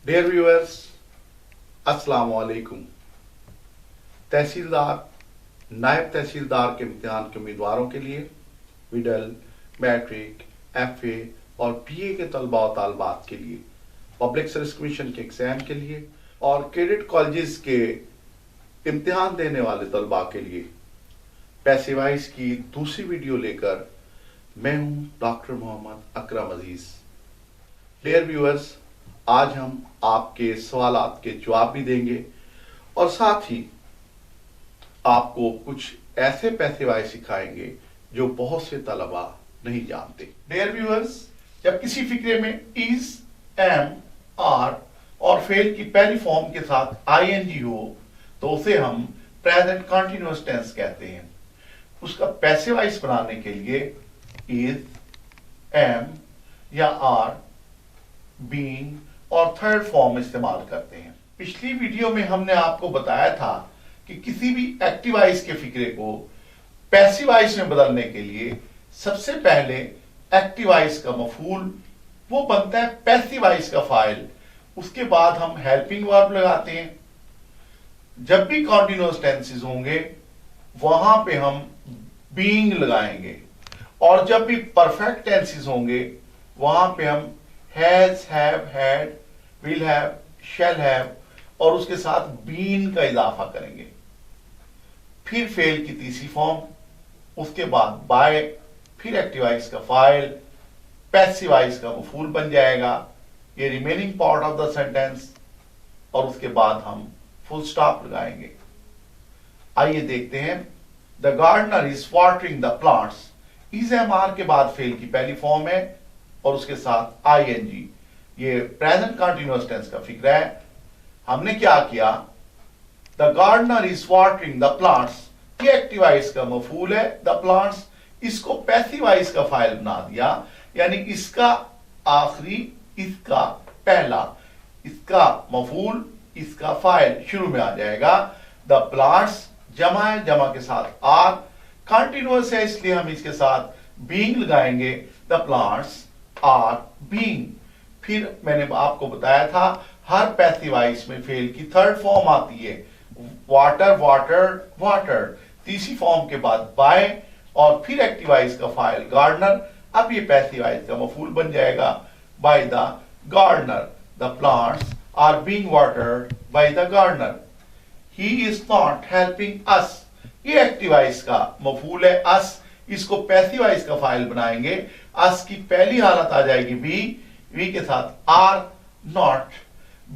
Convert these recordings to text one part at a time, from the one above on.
Dear viewers, अस्सलाम वालेकुम। तहसीलदार, नायब तहसीलदार के इम्तिहान के उम्मीदवारों के लिए मिडल, मैट्रिक, एफए और पीए के तलबा और तालबात के लिए, पब्लिक सर्विस कमीशन के एग्जाम के लिए और कैडेट कॉलेजेस के इम्तिहान देने वाले तलबा के लिए पैसे वाइज की दूसरी वीडियो लेकर मैं हूं डॉक्टर मोहम्मद अकरम अजीज। डियर व्यूअर्स, आज हम आपके सवालात के जवाब भी देंगे और साथ ही आपको कुछ ऐसे पैसे वाइज सिखाएंगे जो बहुत से तलबा नहीं जानते। डियर व्यूअर्स, जब किसी फिक्रे में इज, एम, आर और फेल की पहली फॉर्म के साथ आईएनजी हो तो उसे हम प्रेजेंट कंटीन्यूअस टेंस कहते हैं। उसका पैसे वाइज बनाने के लिए इज, एम या आर, बीइंग और थर्ड फॉर्म इस्तेमाल करते हैं। पिछली वीडियो में हमने आपको बताया था कि किसी भी एक्टिवाइज के फिक्रे को पैसिवाइज में बदलने के लिए सबसे पहले एक्टिवाइज का मफूल वो बनता है पैसिवाइज का फाइल, उसके बाद हम हेल्पिंग वर्ब लगाते हैं। जब भी कॉन्टिन्यूअस टेंसेस होंगे वहां पे हम बीइंग लगाएंगे और जब भी परफेक्ट टेंसेस होंगे वहां पे हम has, have, had, will have, shall have और उसके साथ बीन का इजाफा करेंगे। फिर फेल की तीसरी फॉर्म, उसके बाद बाय, फिर एक्टिवाइज का फाइल, पैसिवाइज का मफूल बन जाएगा, ये remaining part of the sentence, और उसके बाद हम फुल स्टॉप लगाएंगे। आइए देखते हैं। The gardener is watering the plants, is am are के बाद फेल की पहली फॉर्म है और उसके साथ आईएनजी, ये प्रेजेंट कंटीन्यूअस टेंस का फिक्र है। हमने क्या किया, the gardener is watering the plants, ये एक्टिवाइज का मफूल है द प्लांट्स, इसको पैसिवाइज का फाइल बना दिया, यानी इसका आखिरी, इसका पहला, इसका मफूल, इसका फाइल शुरू में आ जाएगा। द प्लांट्स जमा है, जमा के साथ आर, कंटीन्यूअस है इसलिए हम इसके साथ बीइंग लगाएंगे। The plants are being. फिर मैंने आपको बताया था हर पैसिवाइज में फेल की थर्ड फॉर्म आती है, वाटर, वाटर, वाटर, तीसरी फॉर्म के बाद बाय और फिर एक्टिवाइज का फाइल गार्डनर। अब ये पैसिवाइज का मफूल बन जाएगा, by the gardener, the plants are being watered by the gardener. He is not helping us, ये एक्टिवाइज का मफूल है अस, इसको पैसिवाइज का फाइल बनाएंगे। अस की पहली हालत आ जाएगी बी, वी के साथ are, not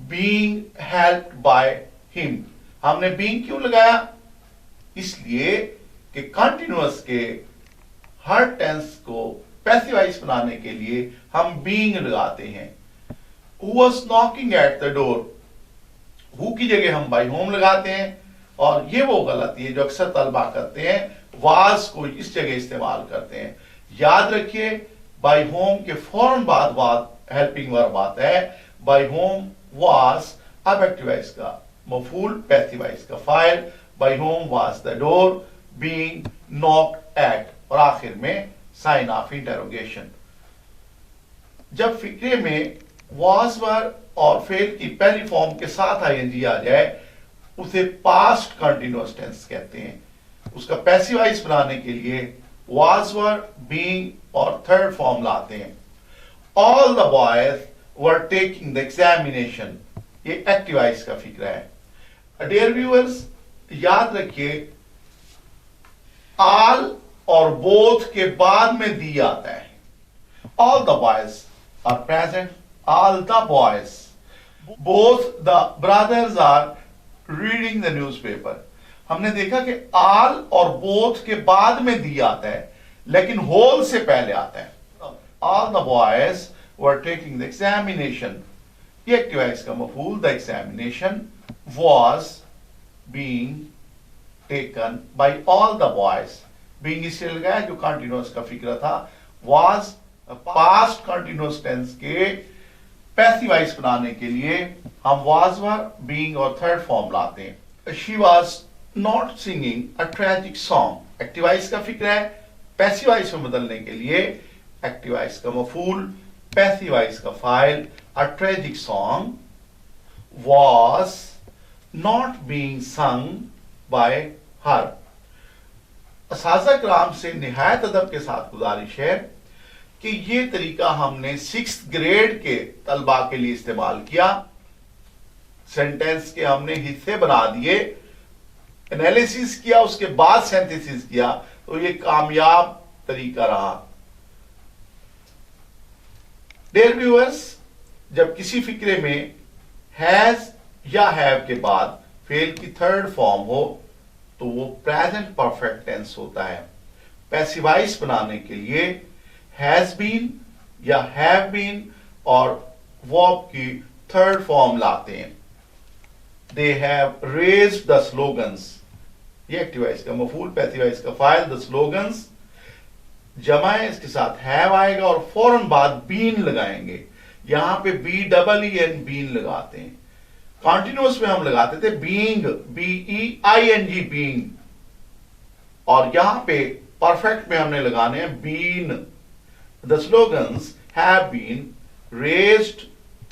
being helped by him. हमने बीइंग क्यों लगाया, इसलिए कि कंटीन्यूअस के हर टेंस को पैसिवाइज बनाने के लिए हम बीइंग लगाते हैं। Who was knocking at the door, who की जगह हम बाय होम लगाते हैं और ये वो गलती है जो अक्सर तलबा करते हैं, वाज को इस जगह इस्तेमाल करते हैं। याद रखिए, बाय होम के फौरन बाद हेल्पिंग वर्ब आता है, बाय होम, वाज, अब एक्टिवाइज का मफूल, पैसिवाइज का फाइल, by whom was the door, being knocked at और आखिर में साइन ऑफ इंटरोगेशन। जब फिक्रे में वाज वर्ब और फेल की पहली फॉर्म के साथ आईएनजी आ जाए उसे पास्ट कंटीन्यूअस टेंस कहते हैं। उसका पैसिवाइज बनाने के लिए वाज वर्ब, बीइंग और थर्ड फॉर्म लाते हैं। All the boys were taking the examination, ये एक्टिवाइज का फिक्र है। डियर व्यूअर्स, याद रखिए ऑल और बोथ के बाद में दी आता है। All the boys are present, all the boys, both the brothers are reading the newspaper. हमने देखा कि ऑल और बोथ के बाद में दी आता है लेकिन होल से पहले आता है। All the boys were taking the examination, ये एक्टिवाइज का मफूल, the examination was being taken by all the boys. Being इसलिए लगाया जो कंटीन्यूअस का फिक्र था। वाज पास्ट कंटीन्यूअस टेंस के पैसिवाइज बनाने के लिए हम वाज वर्ब, बीइंग और थर्ड फॉर्म लाते हैं। She was not singing a tragic song, active voice का फिक्र है, पैसिवाइज में बदलने के लिए एक्टिवाइज का मफूल, पैसिवाइज का file, a tragic song was not being sung by her। असाज़ा कराम से निहायत अदब के साथ गुजारिश है कि ये तरीका हमने 6th ग्रेड के तलबा के लिए इस्तेमाल किया। सेंटेंस के हमने हिस्से बना दिए, एनालिसिस किया, उसके बाद सिंथेसिस किया, तो ये कामयाब तरीका रहा। डियर व्यूअर्स, जब किसी फिक्रे में हैज या हैव के बाद फेल की थर्ड फॉर्म हो तो वो प्रेजेंट परफेक्ट टेंस होता है। पैसिवाइज बनाने के लिए हैज बीन या हैव बीन और वर्ब की थर्ड फॉर्म लाते हैं। They have raised the slogans, ये एक्टिवाइज का मफूल, पैसिवाइज का फाइल। द स्लोगन्स जमा है, इसके साथ हैव आएगा और फौरन बाद बीन लगाएंगे। यहां पे BEEN बीन लगाते हैं। कॉन्टिन्यूअस में हम लगाते थे बीइंग, BEING बीइंग, और यहां पे परफेक्ट में हमने लगाने हैं been. The slogans have been raised,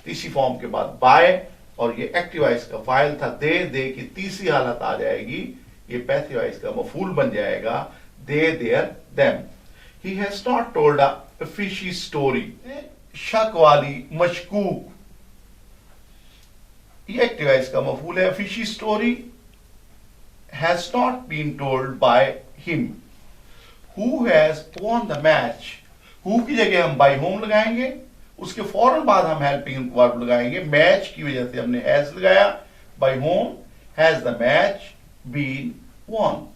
तीसरी फॉर्म के बाद बाय, और ये एक्टिवाइज का फाइल था। दे की तीसरी हालत आ जाएगी, ये पैसिवाइज का मफूल बन जाएगा। They, their, them. He has not told a fishy story, शक वाली, मशकूक, ये एक्टिवाइज का मफूल है। Fishy story has not been told by him. Who has won the match, who की जगह हम बाय होम लगाएंगे, उसके फौरन बाद हम हेल्पिंग वर्ब लगाएंगे। मैच की वजह से हमने हैज लगाया। By whom has the match been won.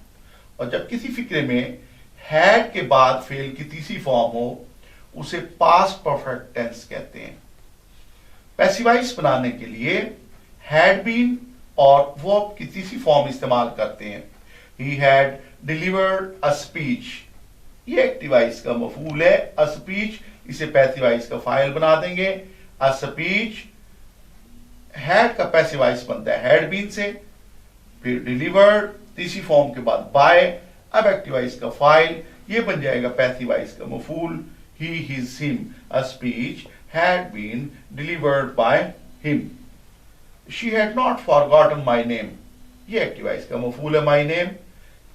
और जब किसी फिक्रे में हैड के बाद फेल की तीसरी फॉर्म हो उसे पास्ट परफेक्ट टेंस कहते हैं। पैसिवाइज बनाने के लिए हैड बीन और वर्ब की तीसरी फॉर्म इस्तेमाल करते हैं। He had delivered a speech, ये एक्टिवाइज का मफूल है। अ स्पीच, इसे पैसिवाइज का फाइल बना देंगे। अ स्पीच, हैड का पैसिवाइज बनता है हैड बीन से, फिर डिलीवर्ड तीसरी फॉर्म के बाद बाय, अब एक्टिवाइज का फाइल, ये बन जाएगा पैसिवाइज का मफूल। He, his, him. A speech had been delivered by him. She had not forgotten my name, ये एक्टिवाइज का मफूल है। माई नेम,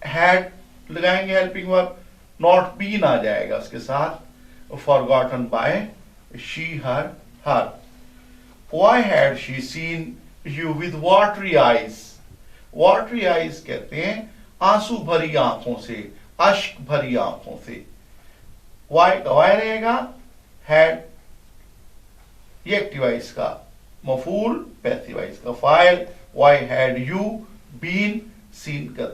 हैड लगाएंगे हेल्पिंग वर्ब, नॉट बीन आ जाएगा उसके साथ। Forgotten by she, her, her. Why had she seen you with watery eyes? Watery eyes कहते हैं आंसू भरी आंखों से, अश्क भरी आंखों से। Why गवाए रहेगा, had, ये एक्टिवाइज का मफूल, पैसिवाइज का file. Why had you been seen का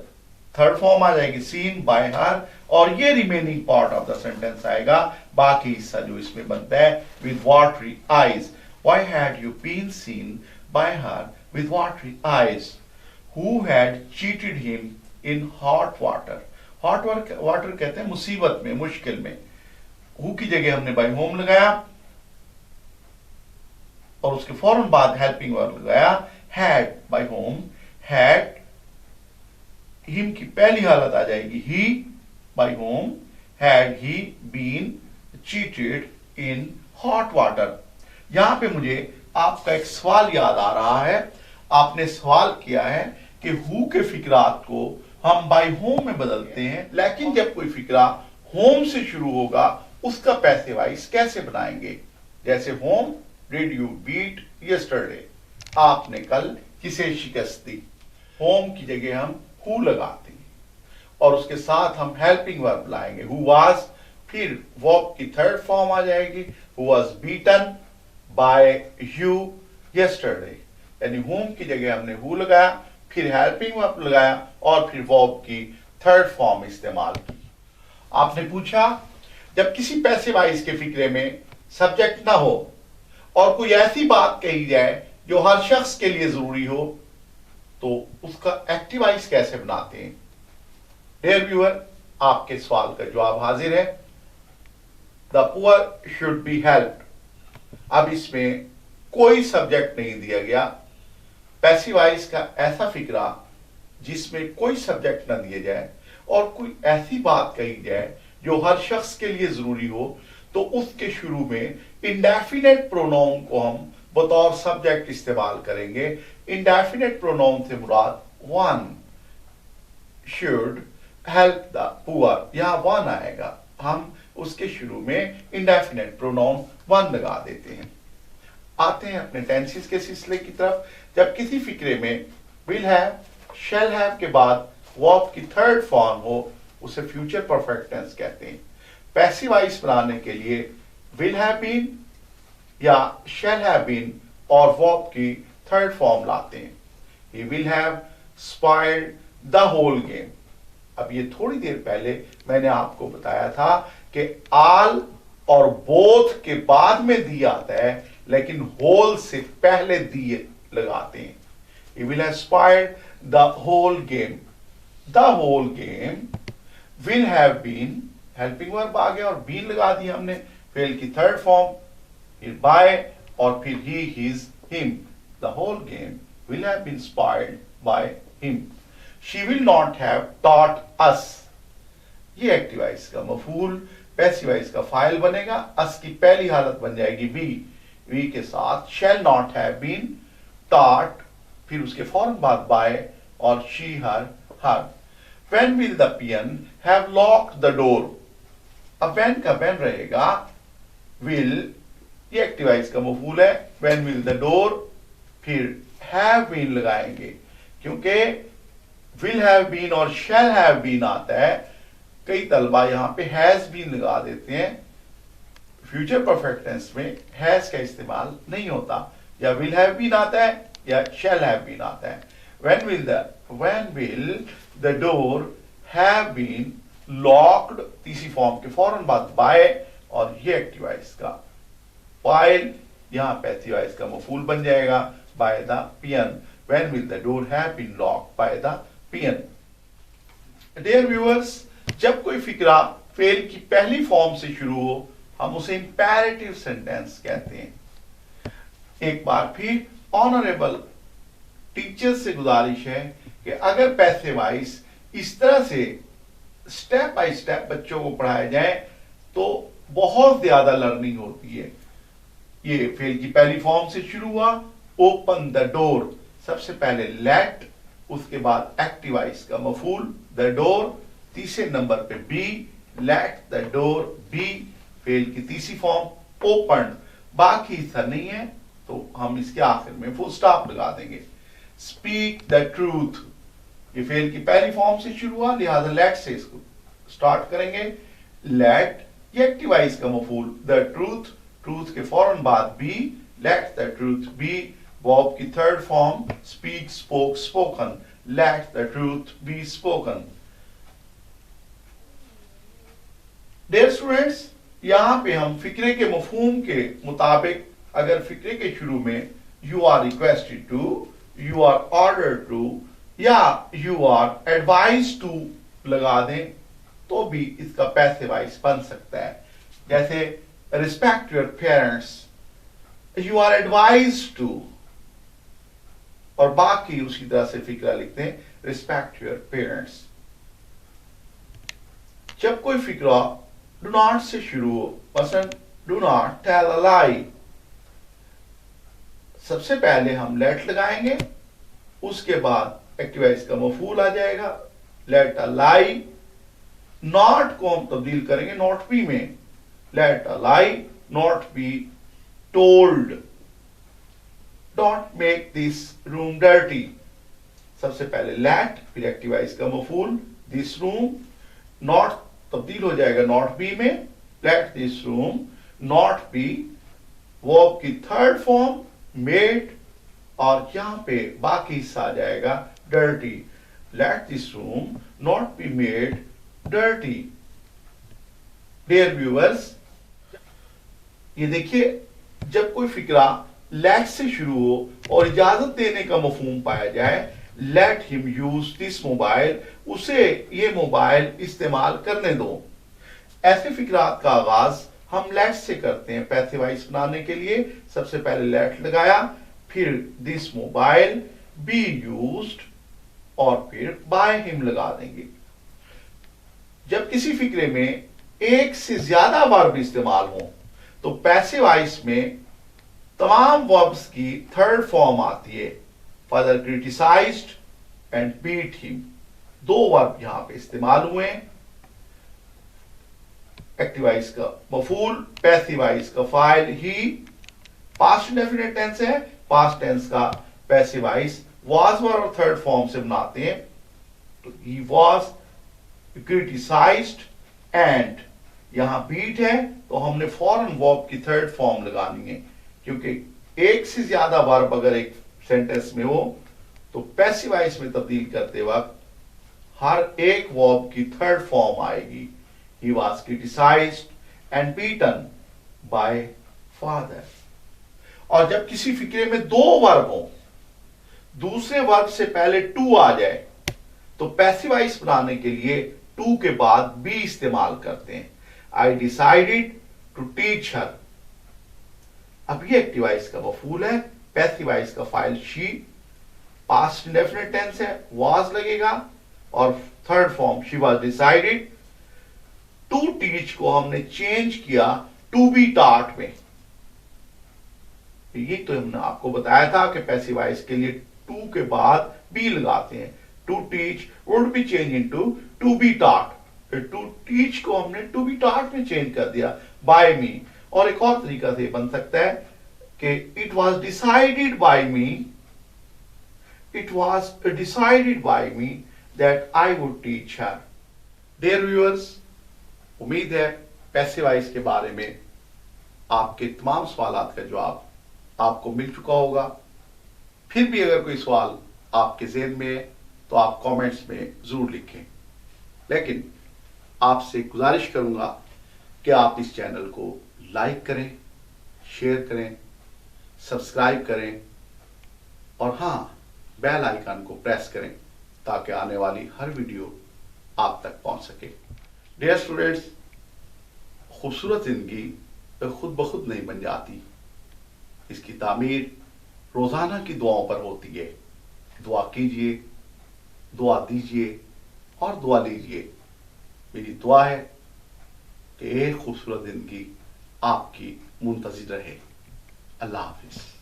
थर्ड फॉर्म आ जाएगी seen by her, और ये remaining part of the sentence आएगा, बाकी हिस्सा जो इसमें बनता है with watery eyes। Why had you been seen by her with watery eyes? Who had cheated him in hot water? Hot water कहते हैं मुसीबत में, मुश्किल में। Who की जगह हमने by whom लगाया और उसके फौरन बाद हेल्पिंग वर्ब लगाया had by whom। had, him की पहली हालत आ जाएगी he, by whom had he been cheated in hot water। यहां पे मुझे आपका एक सवाल याद आ रहा है। आपने सवाल किया है कि हु के फिक्रात को हम बाय होम में बदलते हैं, लेकिन जब कोई फिक्रा होम से शुरू होगा उसका पैसिवाइज कैसे बनाएंगे। जैसे whom, did you beat yesterday, आपने कल किसे शिकस्त दी। होम की जगह हम हु लगाते हैं और उसके साथ हम हेल्पिंग वर्ब लाएंगे, हु वाज, फिर वर्ब की थर्ड फॉर्म आ जाएगी, who was beaten by you yesterday। यानी whom की जगह हमने who लगाया, फिर हेल्पिंग वर्ब लगाया और फिर वर्ब की थर्ड फॉर्म इस्तेमाल की। आपने पूछा जब किसी पैसिवाइज के फिक्रे में सब्जेक्ट ना हो और कोई ऐसी बात कही जाए जो हर शख्स के लिए जरूरी हो तो उसका एक्टिवाइज कैसे बनाते हैं। डियर व्यूअर, आपके सवाल का जवाब हाजिर है। The poor should be helped. अब इसमें कोई सब्जेक्ट नहीं दिया गया। पैसिवाइज का ऐसा फिक्रा जिसमें कोई सब्जेक्ट ना दिया जाए और कोई ऐसी बात कही जाए जो हर शख्स के लिए जरूरी हो तो उसके शुरू में इंडेफिनेट प्रोनाउन को हम बतौर सब्जेक्ट इस्तेमाल करेंगे। इंडेफिनेट प्रोनाउन से मुराद one should help the poor, यहां वन आएगा, हम उसके शुरू में इंडेफिनेट प्रोनाउन वन लगा देते हैं। आते हैं अपने टेंसेस के सिलसिले की तरफ। जब किसी फिक्रे में विल हैव, शैल हैव के बाद वर्ब की थर्ड फॉर्म हो, उसे फ्यूचर परफेक्ट टेंस कहते हैं। पैसिव वॉइस बनाने के लिए विल हैव बीन या शैल हैव बीन और वर्ब की थर्ड फॉर्म लाते हैं। He will have spoiled the whole game. अब ये थोड़ी देर पहले मैंने आपको बताया था कि आल और बोथ के बाद में दी आता है, लेकिन होल से पहले दिए लगाते हैं। He will have spoiled the whole game. The whole game will have been, helping verb आ गया और been लगा दिया हमने, फेल की थर्ड फॉर्म, फिर by और फिर he, his, him. The whole game will have been spoiled by him. She will not have taught us. ये एक्टिव वॉइस का मफूल, पैसिव वॉइस का फाइल बनेगा। अस की पहली हालत बन जाएगी वी के साथ shall not have been taught, फिर उसके फौरन बाद by और she, her. When will the peon have locked the door? अब when का when रहेगा, will ये एक्टिव वॉइस का मफूल है। When will the door, फिर have been लगाएंगे, क्योंकि will have been और shall have been आता है। कई तलबा यहां पे हैज बीन लगा देते हैं। फ्यूचर परफेक्ट टेंस में हैज का इस्तेमाल नहीं होता, या विल हैव बीन आता है या शैल हैव बीन आता है। when will the door have been locked, तीसरी फॉर्म के फौरन बाद by और ये एक्टिव वॉइस का while, यहां पैसिव वॉइस का मफूल बन जाएगा by the peon। when will the door have been locked by the peon? Dear viewers, जब कोई फिक्रा फेल की पहली फॉर्म से शुरू हो, हम उसे इंपैरेटिव सेंटेंस कहते हैं। एक बार फिर ऑनरेबल टीचर से गुजारिश है कि अगर पैसिव वॉइस इस तरह से स्टेप बाय स्टेप बच्चों को पढ़ाया जाए तो बहुत ज्यादा लर्निंग होती है। ये फेल की पहली फॉर्म से शुरू हुआ, ओपन द डोर, सबसे पहले लेट, उसके बाद एक्टिव वॉइस का मफूल द डोर, तीसरे नंबर पे be, let the door be, फेल की तीसरी फॉर्म ओपन। बाकी हिस्सा नहीं है तो हम इसके आखिर में फुल स्टॉप लगा देंगे। स्पीक द ट्रूथ, ये फेल की पहली फॉर्म से शुरू हुआ, लिहाजा लेट से इसको स्टार्ट करेंगे। लेट ये एक्टिव वॉइस का मफूल द ट्रूथ, ट्रूथ के फौरन बाद be, let the truth be, verb की third form speak, spoke, spoken, let the truth be spoken. Dear students, यहां पे हम फिक्रे के मफहूम के मुताबिक अगर फिक्रे के शुरू में you are requested to, you are order to या यू आर एडवाइज टू लगा दें तो भी इसका पैसिव वॉइस बन सकता है। जैसे respect your parents, you are advise to, और बाकी उसी तरह से फिक्रा लिखते हैं रिस्पेक्ट योर पेरेंट्स। जब कोई फिक्रा डू नॉट से शुरू हो, मसलन डू नॉट टेल अ लाई, सबसे पहले हम लेट लगाएंगे, उसके बाद एक्टिव वॉइस का मफूल आ जाएगा लेट अ लाई। नॉट को हम तब्दील करेंगे नॉट बी में, let a lie not be told, don't make this room dirty, सबसे पहले लेट फिर एक्टिव वॉइस का मफूल दिस रूम, नॉट तब्दील हो जाएगा नॉट बी में, let this room not be, verb की थर्ड फॉर्म मेड, और यहां पे बाकी हिस्सा आ जाएगा dirty, let this room not be made dirty. Dear viewers, ये देखिए जब कोई फिक्रा लेट से शुरू हो और इजाजत देने का मफहूम पाया जाए, let him use this mobile, उसे ये मोबाइल इस्तेमाल करने दो। ऐसे फिक्रात का आगाज हम लेट से करते हैं पैसिव वॉइस बनाने के लिए। सबसे पहले लेट लगाया, फिर दिस मोबाइल बी यूज्ड और फिर बाय हिम लगा देंगे। जब किसी फिक्रे में एक से ज्यादा वर्ब इस्तेमाल हो तो पैसिव वॉइस में तमाम वर्ब्स की थर्ड फॉर्म आती है। Father criticised and beat him. दो वर्ब यहां पे इस्तेमाल हुए हैं। एक्टिवाइज का मफूल, पैसिवाइज का फाइल। ही पास्ट इंडेफिनिट टेंस है, पास्ट टेंस का पैसिवाइज वाज वर और थर्ड फॉर्म से बनाते हैं। तो ही वाज क्रिटिसाइज्ड एंड यहां बीट है तो हमने फॉरन वर्ब की थर्ड फॉर्म लगानी है, क्योंकि एक से ज्यादा वर्ब अगर एक सेंटेंस में हो तो पैसिवाइज में तब्दील करते वक्त हर एक वर्ब की थर्ड फॉर्म आएगी। He was criticized and beaten by father। और जब किसी फिक्रे में दो वर्ब हो, दूसरे वर्ब से पहले टू आ जाए तो पैसिवाइज बनाने के लिए टू के बाद बी इस्तेमाल करते हैं। I decided to teach her. अब ये एक्टिवाइज का मफूल है, पैसिवाइज का फाइल शी, पास्ट इंडेफिनिट टेंस है, वाज लगेगा और third form she was decided. To teach को हमने चेंज किया टू बी टॉट में। ये तो हमने आपको बताया था कि पैसिवाइज के लिए टू के बाद बी लगाते हैं। To teach would be change into to be taught. To teach को हमने टू बी टॉट में चेंज कर दिया बाय मी। और एक और तरीका से बन सकता है कि it was decided by me, it was decided by me that I would teach her. Dear viewers, उम्मीद है पैसिवाइज के बारे में आपके तमाम सवालात का जवाब आपको मिल चुका होगा। फिर भी अगर कोई सवाल आपके ज़हन में है तो आप कमेंट्स में जरूर लिखें। लेकिन आपसे गुजारिश करूंगा कि आप इस चैनल को लाइक करें, शेयर करें, सब्सक्राइब करें और हाँ, बेल आइकन को प्रेस करें ताकि आने वाली हर वीडियो आप तक पहुंच सके। डियर स्टूडेंट्स, खूबसूरत जिंदगी खुद ब खुद नहीं बन जाती। इसकी तामीर रोजाना की दुआओं पर होती है। दुआ कीजिए, दुआ दीजिए और दुआ लीजिए। मेरी दुआ है कि एक खूबसूरत जिंदगी आपकी मुंतज़िर रहे। अल्लाह हाफिज।